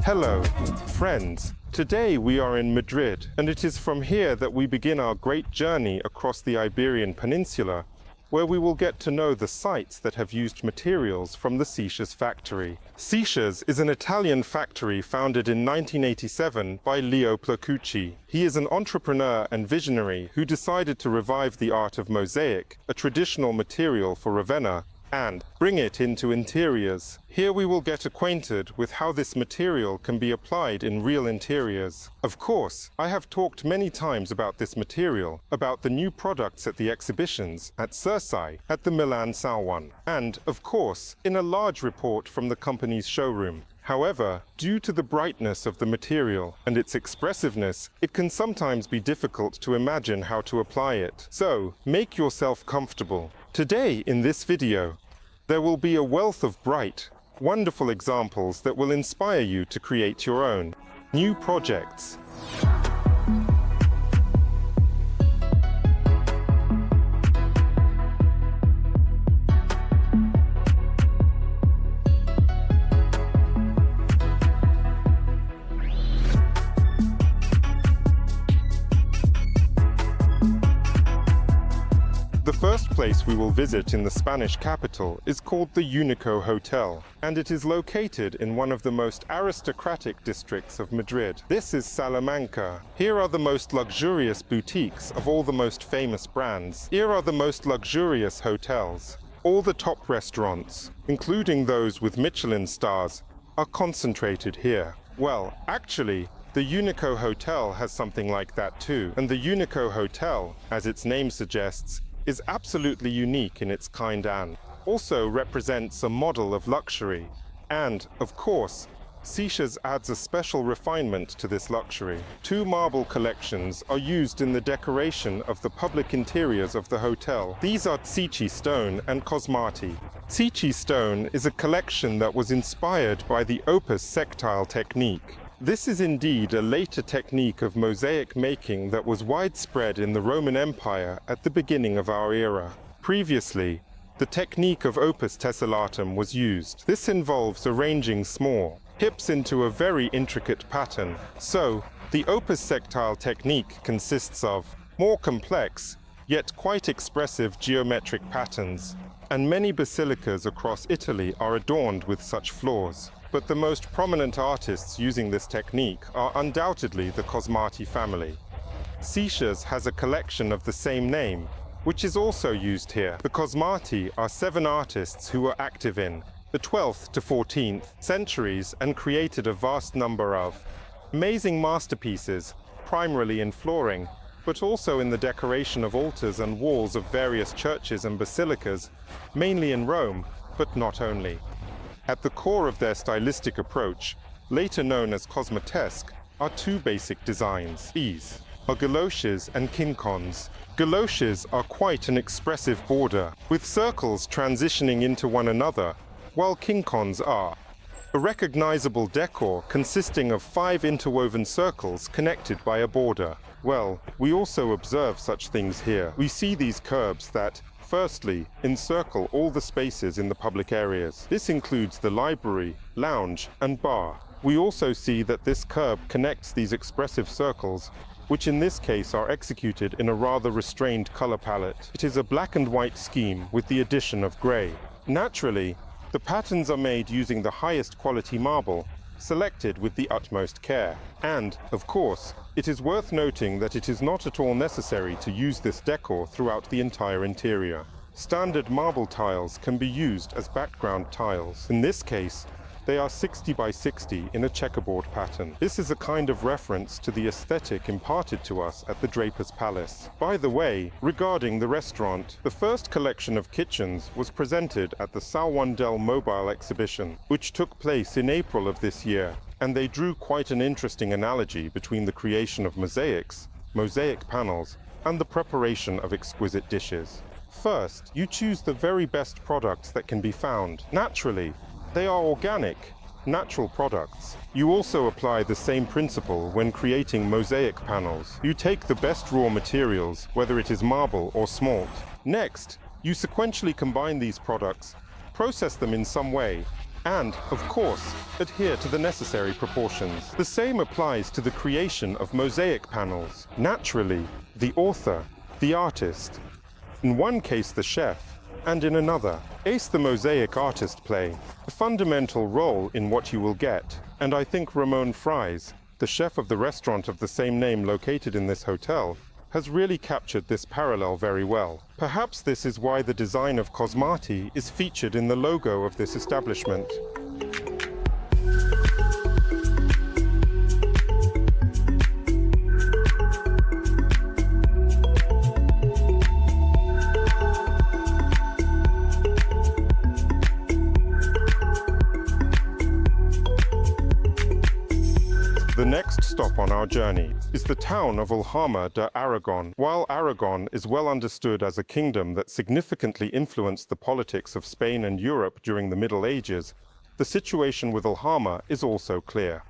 Hello, friends. Today we are in Madrid, and it is from here that we begin our great journey across the Iberian Peninsula, where we will get to know the sites that have used materials from the Sicis factory. Sicis is an Italian factory founded in 1987 by Leo Placucci. He is an entrepreneur and visionary who decided to revive the art of mosaic, a traditional material for Ravenna, and bring it into interiors. Here we will get acquainted with how this material can be applied in real interiors. Of course, I have talked many times about this material, about the new products at the exhibitions, at Circe, at the Milan Salon, and, of course, in a large report from the company's showroom. However, due to the brightness of the material and its expressiveness, it can sometimes be difficult to imagine how to apply it. So, make yourself comfortable. Today, in this video, there will be a wealth of bright, wonderful examples that will inspire you to create your own new projects. The first place we will visit in the Spanish capital is called the Unico Hotel, and it is located in one of the most aristocratic districts of Madrid. This is Salamanca. Here are the most luxurious boutiques of all the most famous brands. Here are the most luxurious hotels. All the top restaurants, including those with Michelin stars, are concentrated here. Well, actually, the Unico Hotel has something like that too, and the Unico Hotel, as its name suggests, is absolutely unique in its kind and also represents a model of luxury. And, of course, Sicis adds a special refinement to this luxury. Two marble collections are used in the decoration of the public interiors of the hotel. These are Sicis stone and cosmati. Sicis stone is a collection that was inspired by the opus sectile technique. This is indeed a later technique of mosaic making that was widespread in the Roman Empire at the beginning of our era. Previously, the technique of opus tessellatum was used. This involves arranging small hips into a very intricate pattern. So, the opus sectile technique consists of more complex, yet quite expressive geometric patterns, and many basilicas across Italy are adorned with such floors. But the most prominent artists using this technique are undoubtedly the Cosmati family. Sicis has a collection of the same name, which is also used here. The Cosmati are 7 artists who were active in the 12th to 14th centuries and created a vast number of amazing masterpieces, primarily in flooring, but also in the decoration of altars and walls of various churches and basilicas, mainly in Rome, but not only. At the core of their stylistic approach, later known as cosmatesque, are 2 basic designs. These are galoches and quincons. Galoches are quite an expressive border, with circles transitioning into one another, while quincons are a recognizable decor consisting of 5 interwoven circles connected by a border. Well, we also observe such things here. We see these curbs that, firstly, encircle all the spaces in the public areas. This includes the library, lounge, and bar. We also see that this curb connects these expressive circles, which in this case are executed in a rather restrained color palette. It is a black and white scheme with the addition of gray. Naturally, the patterns are made using the highest quality marble, selected with the utmost care. And, of course, it is worth noting that it is not at all necessary to use this decor throughout the entire interior. Standard marble tiles can be used as background tiles. In this case, they are 60 by 60 in a checkerboard pattern. This is a kind of reference to the aesthetic imparted to us at the Draper's Palace. By the way, regarding the restaurant, the first collection of kitchens was presented at the Salon del Mobile exhibition, which took place in April of this year, and they drew quite an interesting analogy between the creation of mosaics, mosaic panels, and the preparation of exquisite dishes. First, you choose the very best products that can be found. Naturally, they are organic, natural products. You also apply the same principle when creating mosaic panels. You take the best raw materials, whether it is marble or smalt. Next, you sequentially combine these products, process them in some way, and, of course, adhere to the necessary proportions. The same applies to the creation of mosaic panels. Naturally, the author, the artist, in one case the chef, and in another, the mosaic artist play a fundamental role in what you will get. And I think Ramon Fries, the chef of the restaurant of the same name located in this hotel, has really captured this parallel very well. Perhaps this is why the design of Cosmati is featured in the logo of this establishment. The next stop on our journey is the town of Alhama de Aragon. While Aragon is well understood as a kingdom that significantly influenced the politics of Spain and Europe during the Middle Ages, the situation with Alhama is also clear.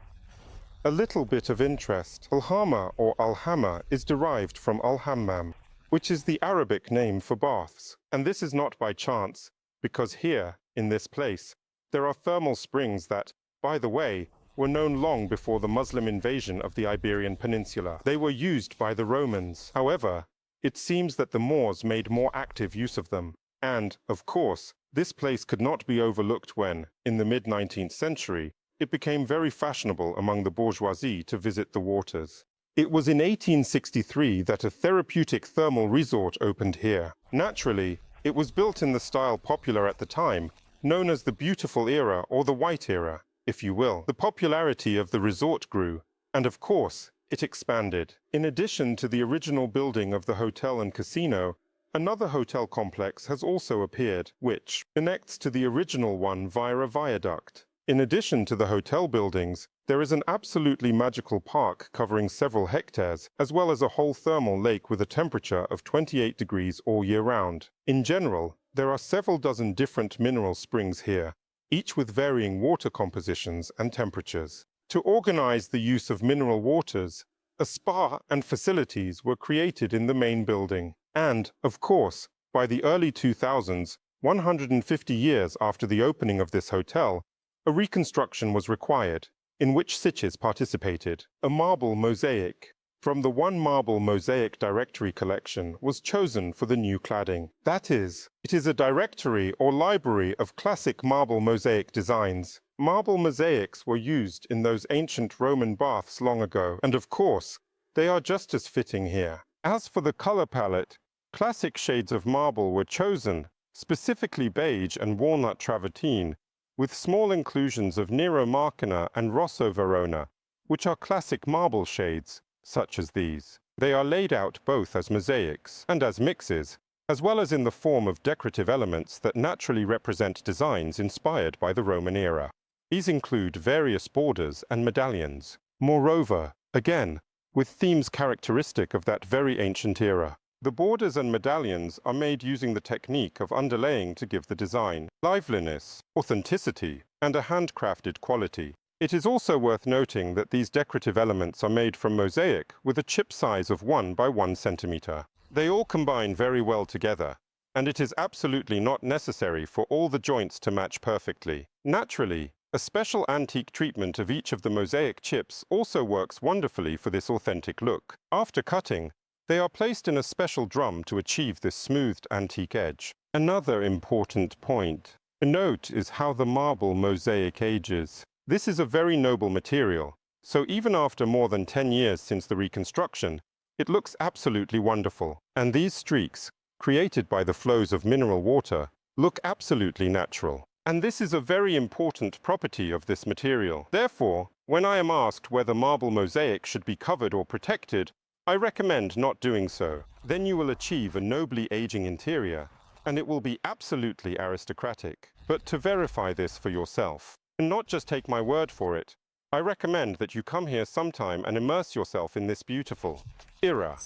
A little bit of interest. Alhama or Alhama is derived from Al-Hammam, which is the Arabic name for baths. And this is not by chance, because here, in this place, there are thermal springs that, by the way, were known long before the Muslim invasion of the Iberian Peninsula. They were used by the Romans. However, it seems that the Moors made more active use of them. And, of course, this place could not be overlooked when, in the mid-19th century, it became very fashionable among the bourgeoisie to visit the waters. It was in 1863 that a therapeutic thermal resort opened here. Naturally, it was built in the style popular at the time, known as the Beautiful Era or the White Era, if you will. The popularity of the resort grew, and of course, it expanded. In addition to the original building of the hotel and casino, another hotel complex has also appeared, which connects to the original one via a viaduct. In addition to the hotel buildings, there is an absolutely magical park covering several hectares, as well as a whole thermal lake with a temperature of 28 degrees all year round. In general, there are several dozen different mineral springs here, each with varying water compositions and temperatures. To organize the use of mineral waters, a spa and facilities were created in the main building. And, of course, by the early 2000s, 150 years after the opening of this hotel, a reconstruction was required, in which Sicis participated. A marble mosaic from the One Marble Mosaic Directory collection was chosen for the new cladding. That is, it is a directory or library of classic marble mosaic designs. Marble mosaics were used in those ancient Roman baths long ago, and of course, they are just as fitting here. As for the color palette, classic shades of marble were chosen, specifically beige and walnut travertine, with small inclusions of Nero Marcona and Rosso Verona, which are classic marble shades, such as these. They are laid out both as mosaics and as mixes, as well as in the form of decorative elements that naturally represent designs inspired by the Roman era. These include various borders and medallions. Moreover, again, with themes characteristic of that very ancient era. The borders and medallions are made using the technique of underlaying to give the design liveliness, authenticity, and a handcrafted quality. It is also worth noting that these decorative elements are made from mosaic with a chip size of 1 by 1 centimeter. They all combine very well together, and it is absolutely not necessary for all the joints to match perfectly. Naturally, a special antique treatment of each of the mosaic chips also works wonderfully for this authentic look. After cutting, they are placed in a special drum to achieve this smoothed antique edge. Another important point to note is how the marble mosaic ages. This is a very noble material, so even after more than 10 years since the reconstruction, it looks absolutely wonderful. And these streaks, created by the flows of mineral water, look absolutely natural. And this is a very important property of this material. Therefore, when I am asked whether marble mosaic should be covered or protected, I recommend not doing so. Then you will achieve a nobly aging interior, and it will be absolutely aristocratic. But to verify this for yourself, and not just take my word for it, I recommend that you come here sometime and immerse yourself in this beautiful era.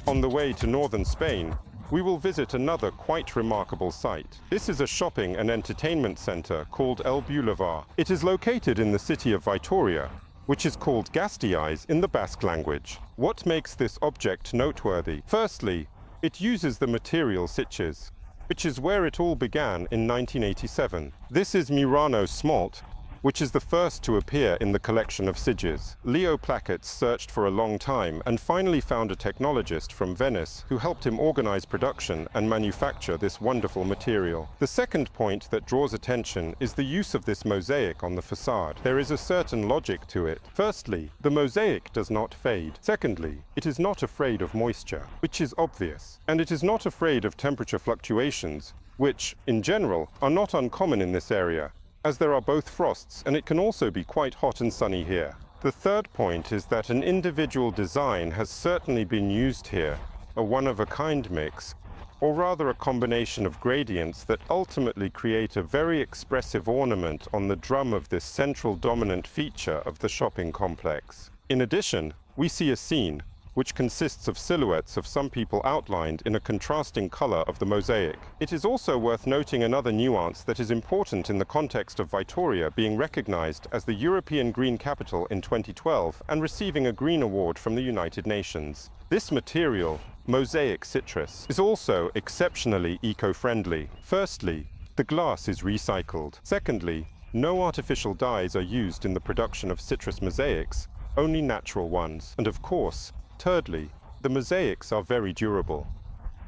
On the way to northern Spain, we will visit another quite remarkable site. This is a shopping and entertainment center called El Boulevard. It is located in the city of Aitoria, which is called Gasteiz in the Basque language. What makes this object noteworthy? Firstly, it uses the material Sicis, which is where it all began in 1987. This is Murano smalt, which is the first to appear in the collection of Sicis. Leo Plackett searched for a long time and finally found a technologist from Venice who helped him organize production and manufacture this wonderful material. The second point that draws attention is the use of this mosaic on the facade. There is a certain logic to it. Firstly, the mosaic does not fade. Secondly, it is not afraid of moisture, which is obvious. And it is not afraid of temperature fluctuations, which, in general, are not uncommon in this area, as there are both frosts and it can also be quite hot and sunny here. The third point is that an individual design has certainly been used here, a one-of-a-kind mix, or rather a combination of gradients that ultimately create a very expressive ornament on the drum of this central dominant feature of the shopping complex. In addition, we see a scene which consists of silhouettes of some people outlined in a contrasting color of the mosaic. It is also worth noting another nuance that is important in the context of Aitoria being recognized as the European Green Capital in 2012 and receiving a Green Award from the United Nations. This material, mosaic citrus, is also exceptionally eco-friendly. Firstly, the glass is recycled. Secondly, no artificial dyes are used in the production of citrus mosaics, only natural ones. And of course, thirdly, the mosaics are very durable.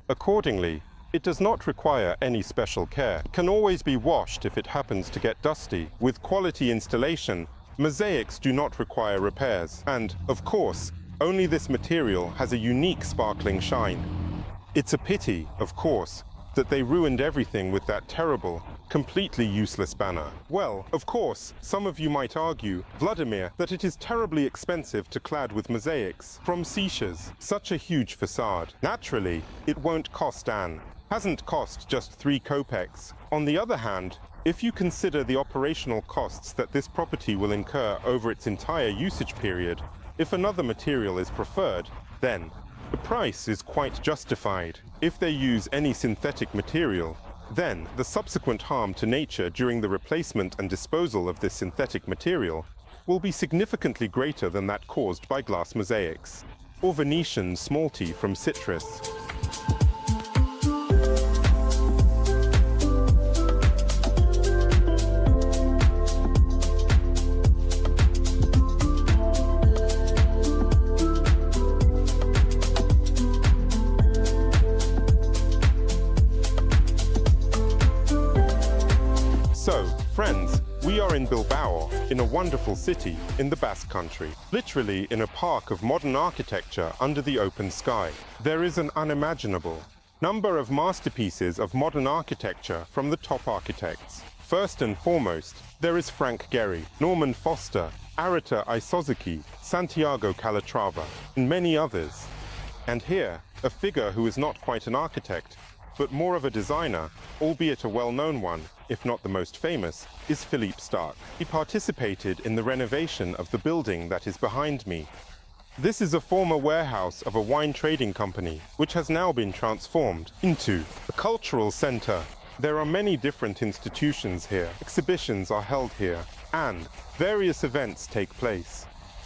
Accordingly, it does not require any special care. It can always be washed if it happens to get dusty. With quality installation, mosaics do not require repairs. And, of course, only this material has a unique sparkling shine. It's a pity, of course, that they ruined everything with that terrible, completely useless banner. Well, of course, some of you might argue, Vladimir, that it is terribly expensive to clad with mosaics. From Sicis, such a huge facade. Naturally, it won't cost Anne. Hasn't cost just 3 kopecks. On the other hand, if you consider the operational costs that this property will incur over its entire usage period, if another material is preferred, then the price is quite justified. If they use any synthetic material, then the subsequent harm to nature during the replacement and disposal of this synthetic material will be significantly greater than that caused by glass mosaics, or Venetian smalty from citrus. So, friends, we are in Bilbao, in a wonderful city in the Basque Country, literally in a park of modern architecture under the open sky. There is an unimaginable number of masterpieces of modern architecture from the top architects. First and foremost, there is Frank Gehry, Norman Foster, Arita Isozuki, Santiago Calatrava, and many others. And here, a figure who is not quite an architect, but more of a designer, albeit a well-known one, if not the most famous, is Philippe Starck. He participated in the renovation of the building that is behind me. This is a former warehouse of a wine trading company, which has now been transformed into a cultural center. There are many different institutions here, exhibitions are held here, and various events take place.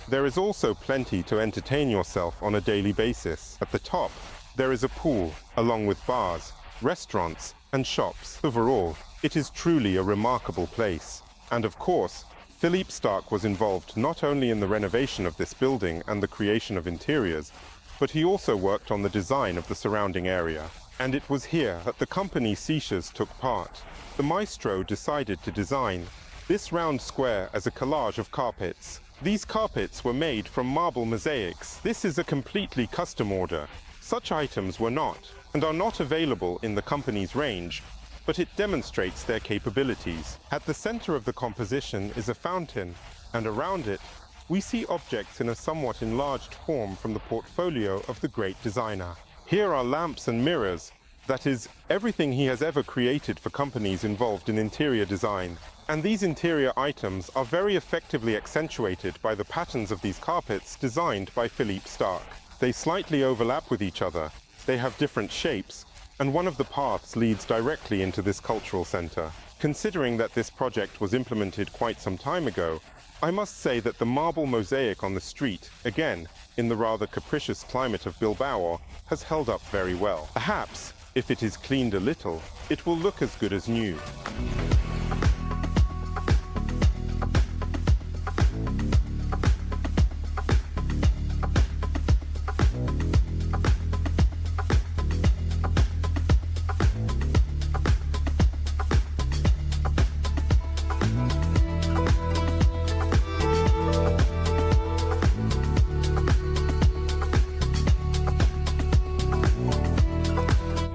There is also plenty to entertain yourself on a daily basis. At the top, there is a pool, along with bars, restaurants, and shops. Overall, it is truly a remarkable place. And of course, Philippe Starck was involved not only in the renovation of this building and the creation of interiors, but he also worked on the design of the surrounding area. And it was here that the company Sicis took part. The maestro decided to design this round square as a collage of carpets. These carpets were made from marble mosaics. This is a completely custom order. Such items were not, and are not available in the company's range, but it demonstrates their capabilities. At the center of the composition is a fountain, and around it, we see objects in a somewhat enlarged form from the portfolio of the great designer. Here are lamps and mirrors, that is, everything he has ever created for companies involved in interior design. And these interior items are very effectively accentuated by the patterns of these carpets designed by Philippe Starck. They slightly overlap with each other, they have different shapes, and one of the paths leads directly into this cultural center. Considering that this project was implemented quite some time ago, I must say that the marble mosaic on the street, again, in the rather capricious climate of Bilbao, has held up very well. Perhaps, if it is cleaned a little, it will look as good as new.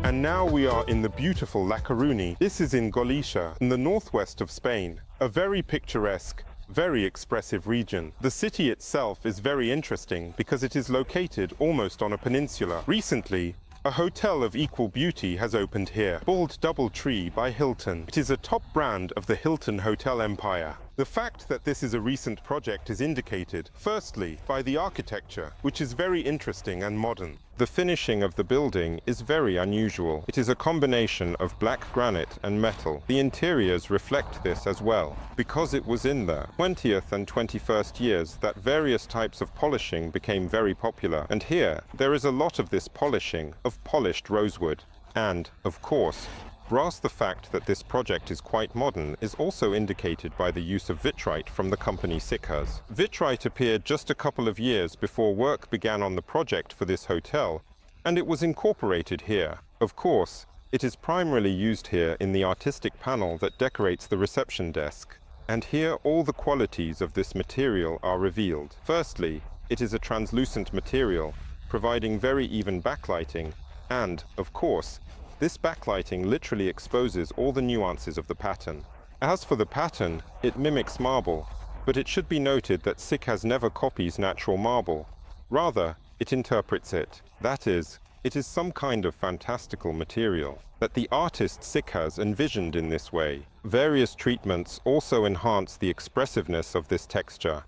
And now we are in the beautiful La Coruna. This is in Galicia, in the northwest of Spain, a very picturesque, very expressive region. The city itself is very interesting because it is located almost on a peninsula. Recently, a hotel of equal beauty has opened here, Bald Doubletree by Hilton. It is a top brand of the Hilton hotel empire. The fact that this is a recent project is indicated, firstly, by the architecture, which is very interesting and modern. The finishing of the building is very unusual. It is a combination of black granite and metal. The interiors reflect this as well, because it was in the 20th and 21st years that various types of polishing became very popular. And here, there is a lot of this polishing of polished rosewood. And, of course, brass. The fact that this project is quite modern is also indicated by the use of vitrite from the company Sicis. Vitrite appeared just a couple of years before work began on the project for this hotel, and it was incorporated here. Of course, it is primarily used here in the artistic panel that decorates the reception desk. And here all the qualities of this material are revealed. Firstly, it is a translucent material, providing very even backlighting, and, of course, this backlighting literally exposes all the nuances of the pattern. As for the pattern, it mimics marble, but it should be noted that Sicis never copies natural marble. Rather, it interprets it. That is, it is some kind of fantastical material that the artist Sicis envisioned in this way. Various treatments also enhance the expressiveness of this texture.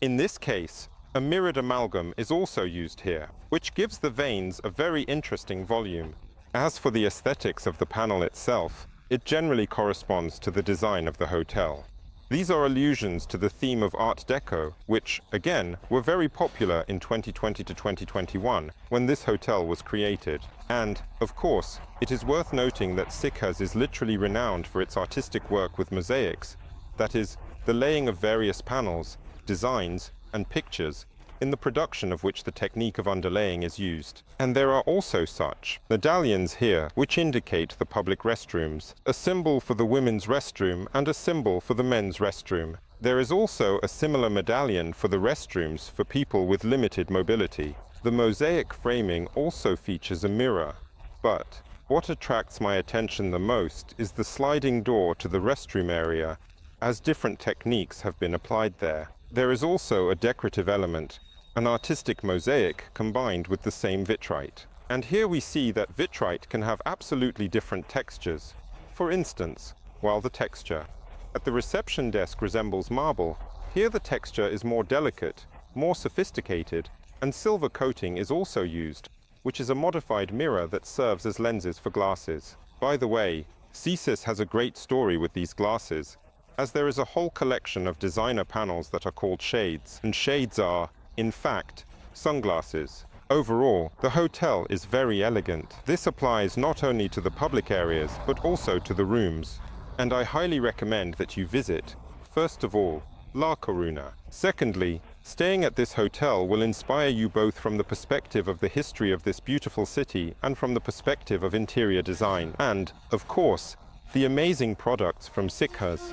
In this case, a mirrored amalgam is also used here, which gives the veins a very interesting volume. As for the aesthetics of the panel itself, it generally corresponds to the design of the hotel. These are allusions to the theme of Art Deco, which, again, were very popular in 2020 to 2021, when this hotel was created. And, of course, it is worth noting that Sicis is literally renowned for its artistic work with mosaics, that is, the laying of various panels, designs, and pictures, in the production of which the technique of underlaying is used. And there are also such medallions here, which indicate the public restrooms, a symbol for the women's restroom and a symbol for the men's restroom. There is also a similar medallion for the restrooms for people with limited mobility. The mosaic framing also features a mirror. But what attracts my attention the most is the sliding door to the restroom area, as different techniques have been applied there. There is also a decorative element, an artistic mosaic combined with the same vitrite. And here we see that vitrite can have absolutely different textures. For instance, while the texture at the reception desk resembles marble, here the texture is more delicate, more sophisticated, and silver coating is also used, which is a modified mirror that serves as lenses for glasses. By the way, Sicis has a great story with these glasses, as there is a whole collection of designer panels that are called shades, and shades are, in fact, sunglasses. Overall, the hotel is very elegant. This applies not only to the public areas, but also to the rooms. And I highly recommend that you visit, first of all, La Coruna. Secondly, staying at this hotel will inspire you both from the perspective of the history of this beautiful city and from the perspective of interior design. And, of course, the amazing products from Sicis.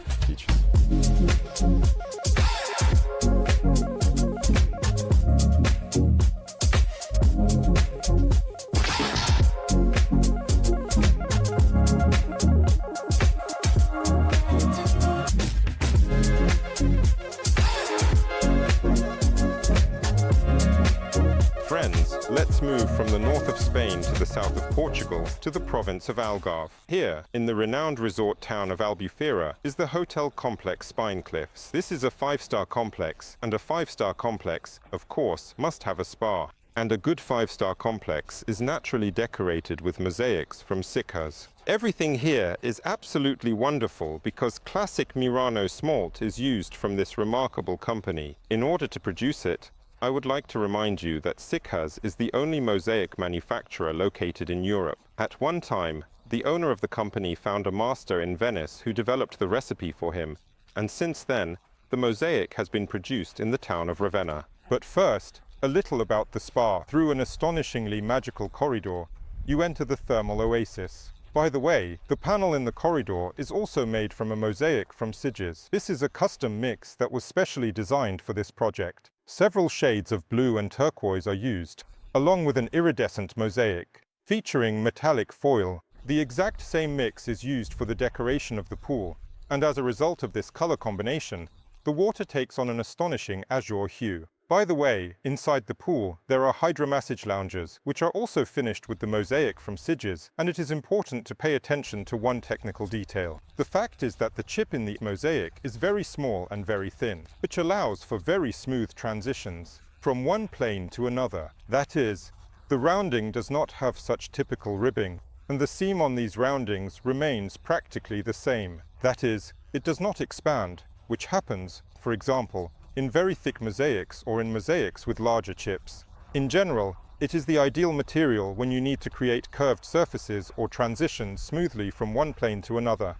Friends, let's move from the north of Spain to the south of Portugal to the province of Algarve. Here, in the renowned resort town of Albufeira, is the hotel complex Spine Cliffs. This is a 5-star complex, and a 5-star complex, of course, must have a spa. And a good 5-star complex is naturally decorated with mosaics from Sicis. Everything here is absolutely wonderful because classic Murano smalt is used from this remarkable company. In order to produce it, I would like to remind you that Sicis is the only mosaic manufacturer located in Europe. At one time, the owner of the company found a master in Venice who developed the recipe for him, and since then, the mosaic has been produced in the town of Ravenna. But first, a little about the spa. Through an astonishingly magical corridor, you enter the thermal oasis. By the way, the panel in the corridor is also made from a mosaic from Sicis. This is a custom mix that was specially designed for this project. Several shades of blue and turquoise are used, along with an iridescent mosaic, featuring metallic foil. The exact same mix is used for the decoration of the pool, and as a result of this color combination, the water takes on an astonishing azure hue. By the way, inside the pool, there are hydromassage lounges, which are also finished with the mosaic from Sicis, and it is important to pay attention to one technical detail. The fact is that the chip in the mosaic is very small and very thin, which allows for very smooth transitions from one plane to another. That is, the rounding does not have such typical ribbing, and the seam on these roundings remains practically the same. That is, it does not expand, which happens, for example, in very thick mosaics or in mosaics with larger chips. In general, it is the ideal material when you need to create curved surfaces or transitions smoothly from one plane to another.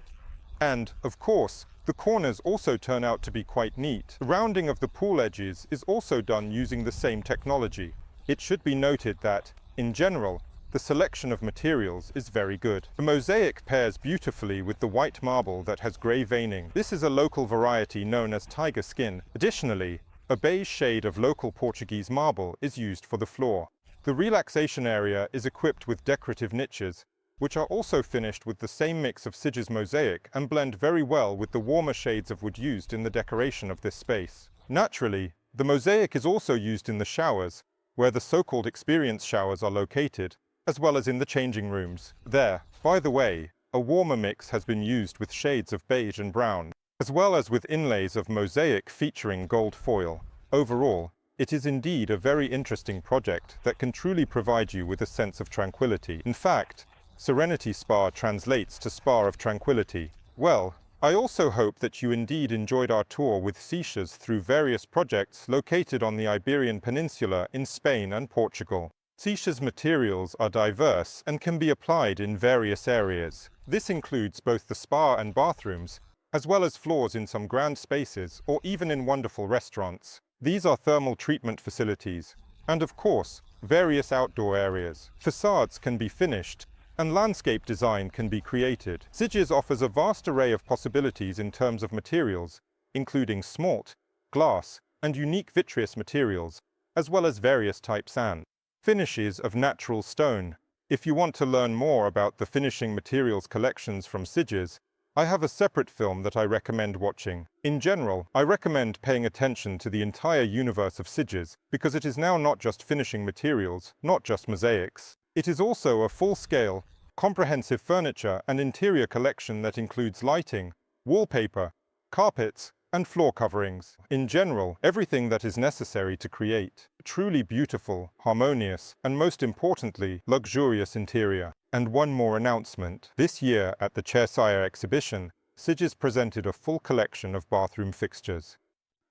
And, of course, the corners also turn out to be quite neat. The rounding of the pool edges is also done using the same technology. It should be noted that, in general, the selection of materials is very good. The mosaic pairs beautifully with the white marble that has grey veining. This is a local variety known as tiger skin. Additionally, a beige shade of local Portuguese marble is used for the floor. The relaxation area is equipped with decorative niches, which are also finished with the same mix of Sicis mosaic and blend very well with the warmer shades of wood used in the decoration of this space. Naturally, the mosaic is also used in the showers, where the so-called experience showers are located, as well as in the changing rooms. There, by the way, a warmer mix has been used with shades of beige and brown, as well as with inlays of mosaic featuring gold foil. Overall, it is indeed a very interesting project that can truly provide you with a sense of tranquility. In fact, Serenity Spa translates to Spa of Tranquility. Well, I also hope that you indeed enjoyed our tour with Sicis through various projects located on the Iberian Peninsula in Spain and Portugal. Sicis materials are diverse and can be applied in various areas. This includes both the spa and bathrooms, as well as floors in some grand spaces or even in wonderful restaurants. These are thermal treatment facilities, and of course, various outdoor areas. Facades can be finished, and landscape design can be created. Sicis offers a vast array of possibilities in terms of materials, including smalt, glass, and unique vitreous materials, as well as various type sand. Finishes of natural stone. If you want to learn more about the finishing materials collections from Sicis, I have a separate film that I recommend watching. In general, I recommend paying attention to the entire universe of Sicis because it is now not just finishing materials, not just mosaics. It is also a full-scale, comprehensive furniture and interior collection that includes lighting, wallpaper, carpets, and floor coverings. In general, everything that is necessary to create a truly beautiful, harmonious, and most importantly, luxurious interior. And one more announcement. This year at the Chairsire exhibition, Sicis presented a full collection of bathroom fixtures.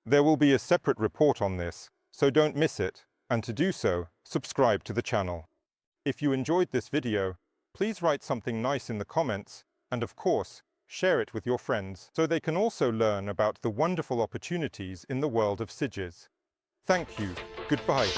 There will be a separate report on this, so don't miss it, and to do so, subscribe to the channel. If you enjoyed this video, please write something nice in the comments, and of course, share it with your friends so they can also learn about the wonderful opportunities in the world of Sicis. Thank you. Goodbye.